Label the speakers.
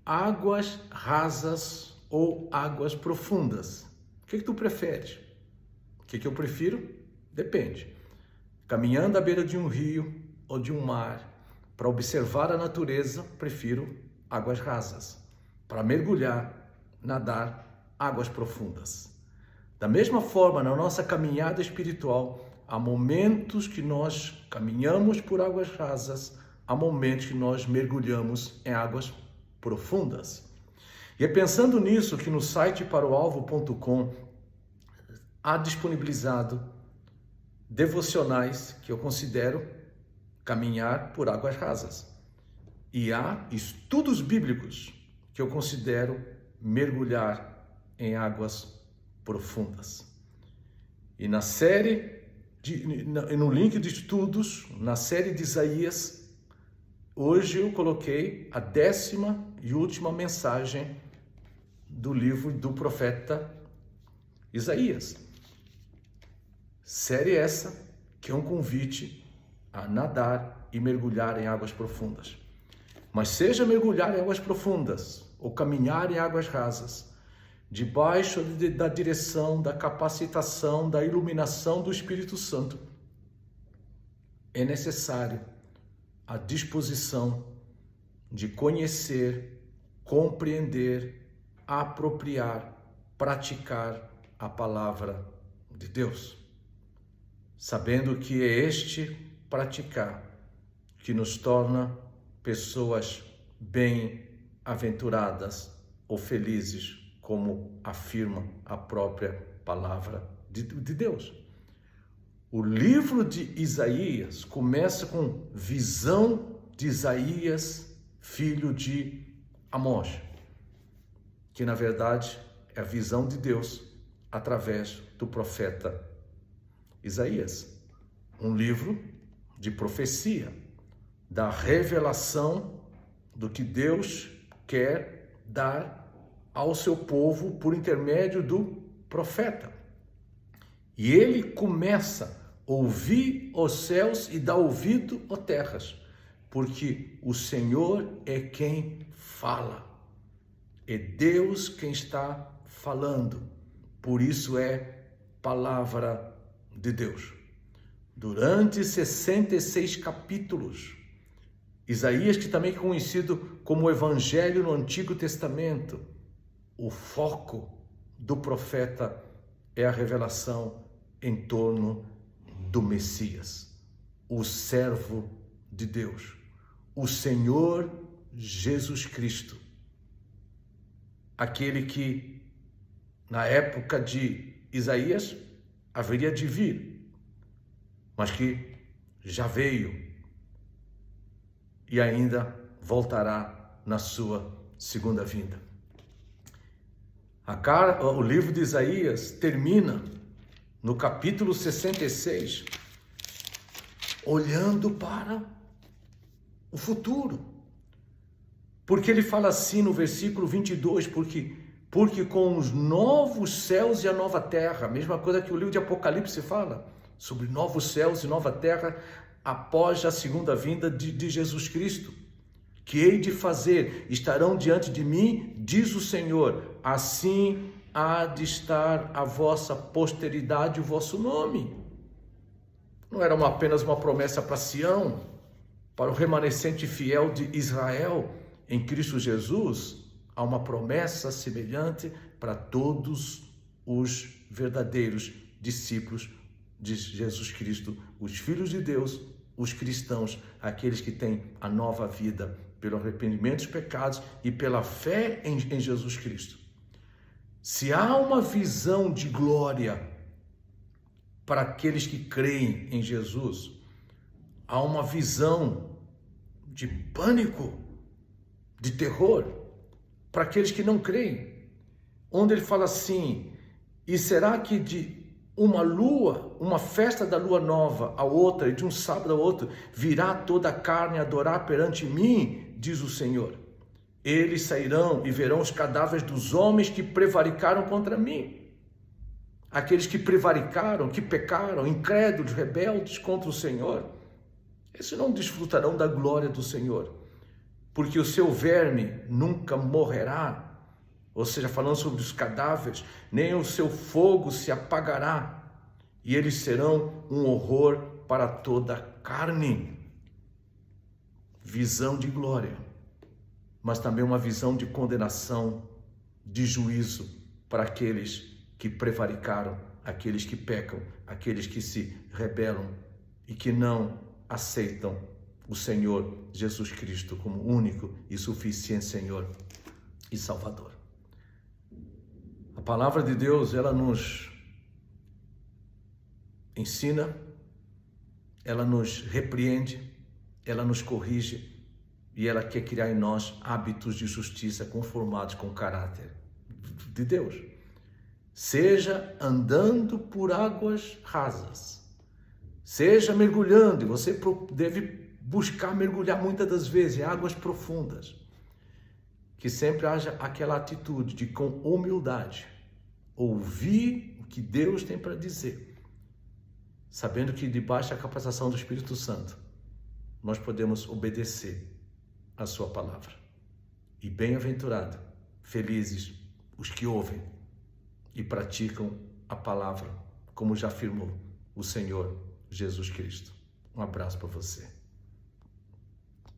Speaker 1: águas rasas ou águas profundas. O que tu preferes? O que eu prefiro? Depende. Caminhando à beira de um rio ou de um mar, para observar a natureza, prefiro águas rasas. Para mergulhar, nadar, águas profundas. Da mesma forma, na nossa caminhada espiritual, há momentos que nós caminhamos por águas rasas, há momentos que nós mergulhamos em águas profundas. E é pensando nisso que no site paroalvo.com há disponibilizado devocionais que eu considero caminhar por águas rasas. E há estudos bíblicos que eu considero mergulhar em águas profundas. E na série, no link de estudos, na série de Isaías, hoje eu coloquei a 10ª e última mensagem do livro do profeta Isaías. Série essa que é um convite a nadar e mergulhar em águas profundas. Mas seja mergulhar em águas profundas ou caminhar em águas rasas, debaixo da direção, da capacitação, da iluminação do Espírito Santo, é necessário a disposição de conhecer, compreender, apropriar, praticar a palavra de Deus, sabendo que é este praticar que nos torna pessoas bem-aventuradas ou felizes, como afirma a própria palavra de Deus. O livro de Isaías começa com visão de Isaías, filho de Amós, que na verdade é a visão de Deus através do profeta Isaías. Um livro de profecia, da revelação do que Deus quer dar ao seu povo por intermédio do profeta. E ele começa: ouvir os céus e dar ouvido às terras, porque o Senhor é quem fala, é Deus quem está falando, por isso é palavra de Deus. Durante 66 capítulos, Isaías, que também é conhecido como Evangelho no Antigo Testamento, o foco do profeta é a revelação em torno do Messias, o servo de Deus, o Senhor Jesus Cristo, aquele que na época de Isaías haveria de vir, mas que já veio e ainda voltará na sua segunda vinda. O livro de Isaías termina no capítulo 66, olhando para o futuro. Porque ele fala assim no versículo 22, porque com os novos céus e a nova terra, a mesma coisa que o livro de Apocalipse fala, sobre novos céus e nova terra, após a segunda vinda de Jesus Cristo, que hei de fazer, estarão diante de mim, diz o Senhor, assim há de estar a vossa posteridade, o vosso nome. Não era apenas uma promessa para Sião, para o remanescente fiel de Israel em Cristo Jesus, há uma promessa semelhante para todos os verdadeiros discípulos de Jesus Cristo, os filhos de Deus, os cristãos, aqueles que têm a nova vida pelo arrependimento dos pecados e pela fé em Jesus Cristo. Se há uma visão de glória para aqueles que creem em Jesus, há uma visão de pânico, de terror para aqueles que não creem, onde ele fala assim: e será que de uma lua, uma festa da lua nova a outra, e de um sábado a outro, virá toda a carne adorar perante mim, diz o Senhor. Eles sairão e verão os cadáveres dos homens que prevaricaram contra mim. Aqueles que prevaricaram, que pecaram, incrédulos, rebeldes contra o Senhor, esses não desfrutarão da glória do Senhor. porque o seu verme nunca morrerá, ou seja, falando sobre os cadáveres, nem o seu fogo se apagará, e eles serão um horror para toda a carne. Visão de glória, mas também uma visão de condenação, de juízo para aqueles que prevaricaram, aqueles que pecam, aqueles que se rebelam e que não aceitam o Senhor Jesus Cristo como único e suficiente Senhor e Salvador. A palavra de Deus, ela nos ensina, ela nos repreende, ela nos corrige e ela quer criar em nós hábitos de justiça conformados com o caráter de Deus. Seja andando por águas rasas, seja mergulhando, e você deve buscar mergulhar muitas das vezes em águas profundas, que sempre haja aquela atitude de, com humildade, ouvir o que Deus tem para dizer, sabendo que debaixo da capacitação do Espírito Santo, nós podemos obedecer a sua palavra. E bem-aventurado, felizes os que ouvem e praticam a palavra, como já afirmou o Senhor Jesus Cristo. Um abraço para você.